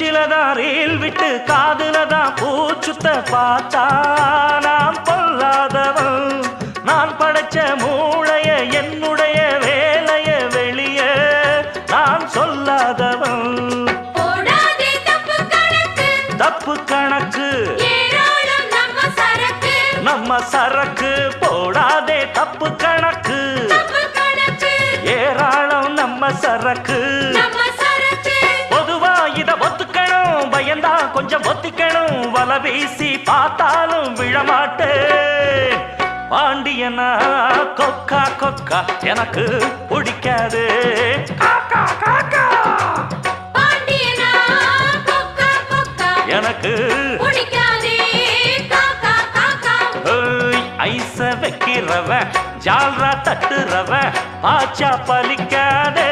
மூச்சிலதான் reel விட்டு காதுலதான் பூச்சுத்த பார்த்தா நான் பொல்லாதவன். நான் படைச்ச மூளைய என்னுடைய வேலைய வெளிய நான் சொல்லாதவன். தப்பு கணக்கு நம்ம சரக்கு போடாதே தப்பு கணக்கு ஏராளம் நம்ம சரக்கு. பொதுவா இத ஒத்துக்கணும் பயந்தா கொஞ்சம் ஒத்திக்கணும் வல வீசி பார்த்தாலும் விழமாட்டேன். பாண்டியனா கொக்கா கொக்கா எனக்கு பிடிக்காது. காக்கா காக்கா எனக்கு ஐச வைக்கிறவ ஜால்ரா தட்டுறவ பாச்சா பலிக்காதே.